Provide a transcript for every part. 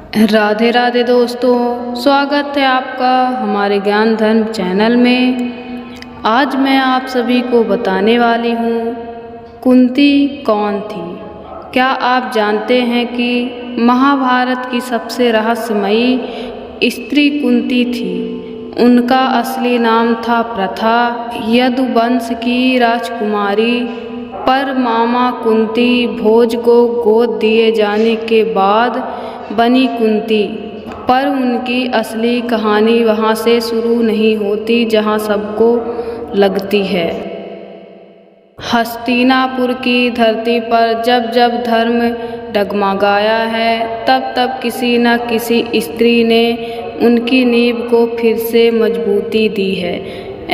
राधे राधे दोस्तों, स्वागत है आपका हमारे ज्ञान धर्म चैनल में। आज मैं आप सभी को बताने वाली हूँ कुंती कौन थी। क्या आप जानते हैं कि महाभारत की सबसे रहस्यमयी स्त्री कुंती थी। उनका असली नाम था प्रथा। यदुवंश की राजकुमारी पर मामा कुंती भोज को गोद दिए जाने के बाद बनी कुंती। पर उनकी असली कहानी वहाँ से शुरू नहीं होती जहाँ सबको लगती है। हस्तिनापुर की धरती पर जब जब धर्म डगमगाया है, तब तब किसी न किसी स्त्री ने उनकी नींव को फिर से मजबूती दी है।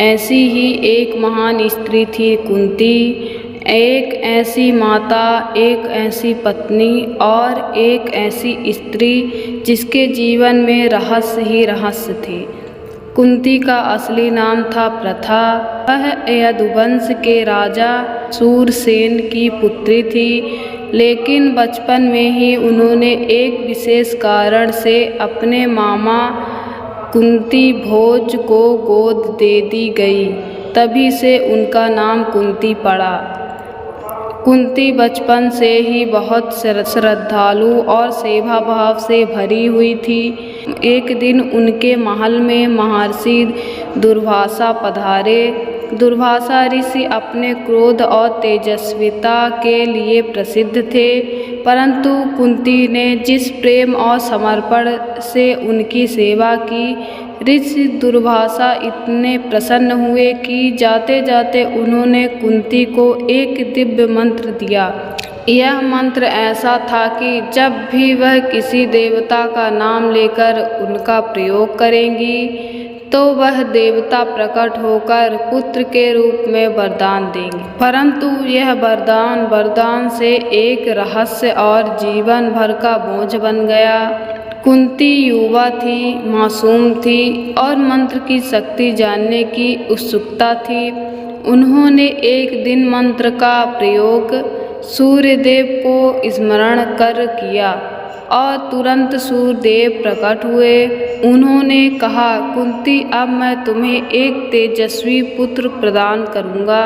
ऐसी ही एक महान स्त्री थी कुंती। एक ऐसी माता, एक ऐसी पत्नी और एक ऐसी स्त्री जिसके जीवन में रहस्य ही रहस्य थे। कुंती का असली नाम था प्रथा। वह यदुवंश के राजा सूरसेन की पुत्री थी, लेकिन बचपन में ही उन्होंने एक विशेष कारण से अपने मामा कुंती भोज को गोद दे दी गई। तभी से उनका नाम कुंती पड़ा। कुंती बचपन से ही बहुत श्रद्धालु और सेवा भाव से भरी हुई थी। एक दिन उनके महल में महर्षि दुर्वासा पधारे। दुर्वासा ऋषि अपने क्रोध और तेजस्विता के लिए प्रसिद्ध थे, परंतु कुंती ने जिस प्रेम और समर्पण से उनकी सेवा की, ऋषि दुर्वासा इतने प्रसन्न हुए कि जाते जाते उन्होंने कुंती को एक दिव्य मंत्र दिया। यह मंत्र ऐसा था कि जब भी वह किसी देवता का नाम लेकर उनका प्रयोग करेंगी, तो वह देवता प्रकट होकर पुत्र के रूप में वरदान देंगे। परंतु यह वरदान से एक रहस्य और जीवन भर का बोझ बन गया। कुंती युवा थी, मासूम थी और मंत्र की शक्ति जानने की उत्सुकता थी। उन्होंने एक दिन मंत्र का प्रयोग सूर्यदेव को स्मरण कर किया और तुरंत सूर्यदेव प्रकट हुए। उन्होंने कहा, कुंती, अब मैं तुम्हें एक तेजस्वी पुत्र प्रदान करूंगा।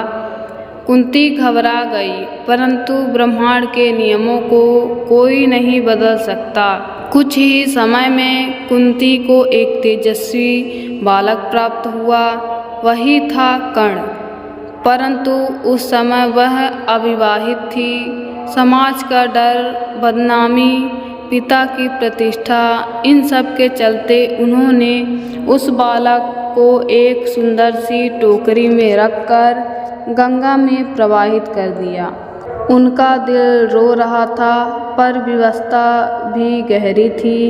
कुंती घबरा गई, परंतु ब्रह्मांड के नियमों को कोई नहीं बदल सकता। कुछ ही समय में कुंती को एक तेजस्वी बालक प्राप्त हुआ। वही था कर्ण। परंतु उस समय वह अविवाहित थी। समाज का डर, बदनामी, पिता की प्रतिष्ठा, इन सब के चलते उन्होंने उस बालक को एक सुंदर सी टोकरी में रखकर गंगा में प्रवाहित कर दिया। उनका दिल रो रहा था, पर व्यवस्था भी गहरी थी।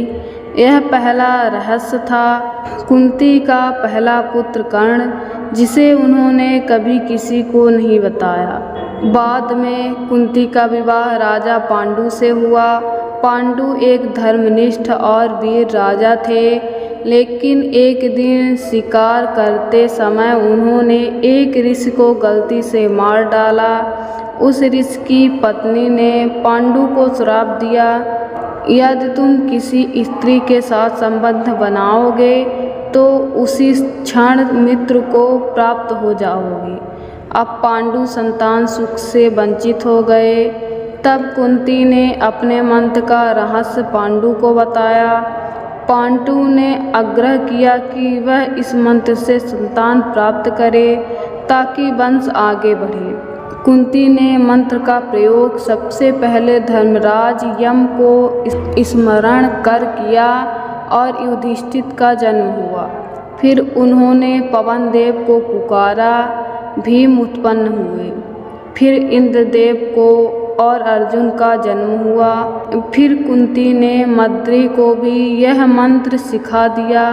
यह पहला रहस्य था, कुंती का पहला पुत्र कर्ण, जिसे उन्होंने कभी किसी को नहीं बताया। बाद में कुंती का विवाह राजा पांडु से हुआ। पांडु एक धर्मनिष्ठ और वीर राजा थे, लेकिन एक दिन शिकार करते समय उन्होंने एक ऋषि को गलती से मार डाला। उस ऋषि की पत्नी ने पांडु को श्राप दिया, यदि तुम किसी स्त्री के साथ संबंध बनाओगे तो उसी क्षण मृत्यु को प्राप्त हो जाओगे। अब पांडु संतान सुख से वंचित हो गए। तब कुंती ने अपने मंत्र का रहस्य पांडु को बताया। पांडु ने आग्रह किया कि वह इस मंत्र से संतान प्राप्त करे ताकि वंश आगे बढ़े। कुंती ने मंत्र का प्रयोग सबसे पहले धर्मराज यम को स्मरण कर किया और युधिष्ठिर का जन्म हुआ। फिर उन्होंने पवन देव को पुकारा, भीम उत्पन्न हुए। फिर इंद्रदेव को और अर्जुन का जन्म हुआ। फिर कुंती ने मद्री को भी यह मंत्र सिखा दिया।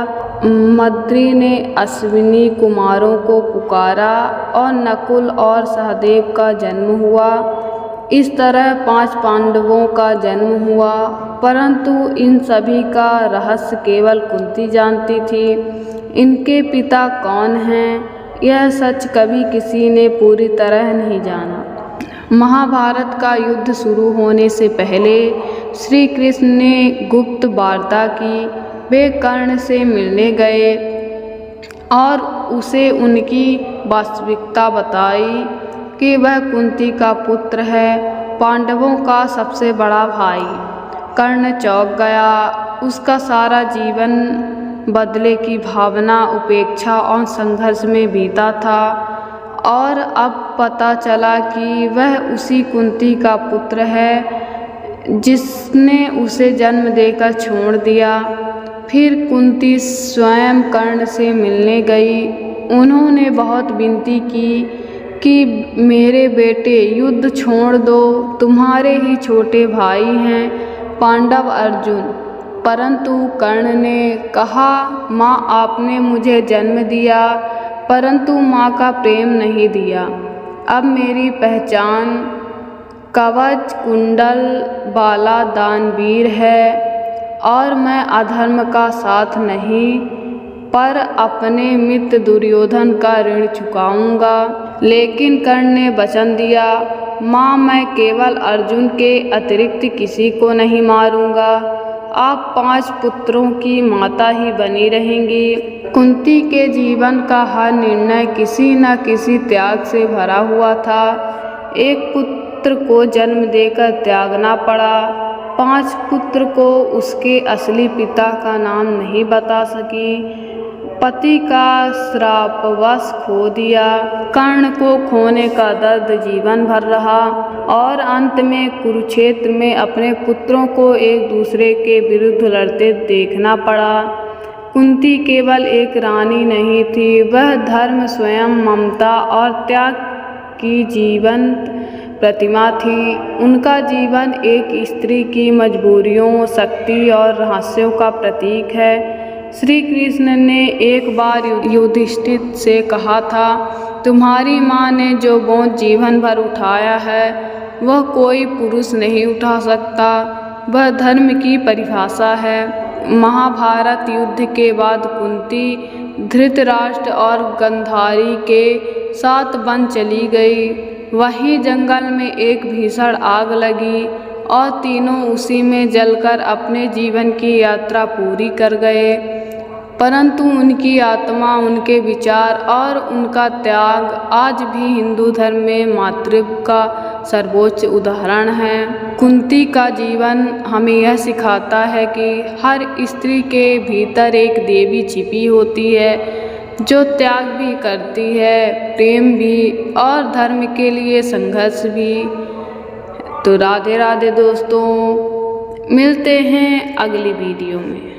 मद्री ने अश्विनी कुमारों को पुकारा और नकुल और सहदेव का जन्म हुआ। इस तरह 5 पांडवों का जन्म हुआ, परंतु इन सभी का रहस्य केवल कुंती जानती थी। इनके पिता कौन हैं, यह सच कभी किसी ने पूरी तरह नहीं जाना। महाभारत का युद्ध शुरू होने से पहले श्री कृष्ण ने गुप्त वार्ता की। वे कर्ण से मिलने गए और उसे उनकी वास्तविकता बताई कि वह कुंती का पुत्र है, पांडवों का सबसे बड़ा भाई। कर्ण चौंक गया। उसका सारा जीवन बदले की भावना, उपेक्षा और संघर्ष में बीता था और अब पता चला कि वह उसी कुंती का पुत्र है जिसने उसे जन्म देकर छोड़ दिया। फिर कुंती स्वयं कर्ण से मिलने गई। उन्होंने बहुत विनती की कि मेरे बेटे, युद्ध छोड़ दो, तुम्हारे ही छोटे भाई हैं पांडव अर्जुन। परंतु कर्ण ने कहा, माँ, आपने मुझे जन्म दिया परंतु माँ का प्रेम नहीं दिया। अब मेरी पहचान कवच कुंडल वाला दानवीर है और मैं अधर्म का साथ नहीं पर अपने मित्र दुर्योधन का ऋण चुकाऊंगा। लेकिन कर्ण ने वचन दिया, माँ, मैं केवल अर्जुन के अतिरिक्त किसी को नहीं मारूंगा। आप 5 पुत्रों की माता ही बनी रहेंगी। कुंती के जीवन का हर निर्णय किसी न किसी त्याग से भरा हुआ था। एक पुत्र को जन्म देकर त्यागना पड़ा। 5 पुत्र को उसके असली पिता का नाम नहीं बता सकी। पति का श्रापवश खो दिया। कर्ण को खोने का दर्द जीवन भर रहा और अंत में कुरुक्षेत्र में अपने पुत्रों को एक दूसरे के विरुद्ध लड़ते देखना पड़ा। कुंती केवल एक रानी नहीं थी, वह धर्म, स्वयं, ममता और त्याग की जीवंत प्रतिमा थी। उनका जीवन एक स्त्री की मजबूरियों, शक्ति और रहस्यों का प्रतीक है। श्री कृष्ण ने एक बार युधिष्ठिर से कहा था, तुम्हारी माँ ने जो बोझ जीवन भर उठाया है वह कोई पुरुष नहीं उठा सकता। वह धर्म की परिभाषा है। महाभारत युद्ध के बाद कुंती धृतराष्ट्र और गांधारी के साथ वन चली गई। वहीं जंगल में एक भीषण आग लगी और तीनों उसी में जलकर अपने जीवन की यात्रा पूरी कर गए। परंतु उनकी आत्मा, उनके विचार और उनका त्याग आज भी हिंदू धर्म में मातृत्व का सर्वोच्च उदाहरण है। कुंती का जीवन हमें यह सिखाता है कि हर स्त्री के भीतर एक देवी छिपी होती है जो त्याग भी करती है, प्रेम भी और धर्म के लिए संघर्ष भी। तो राधे राधे दोस्तों, मिलते हैं अगली वीडियो में।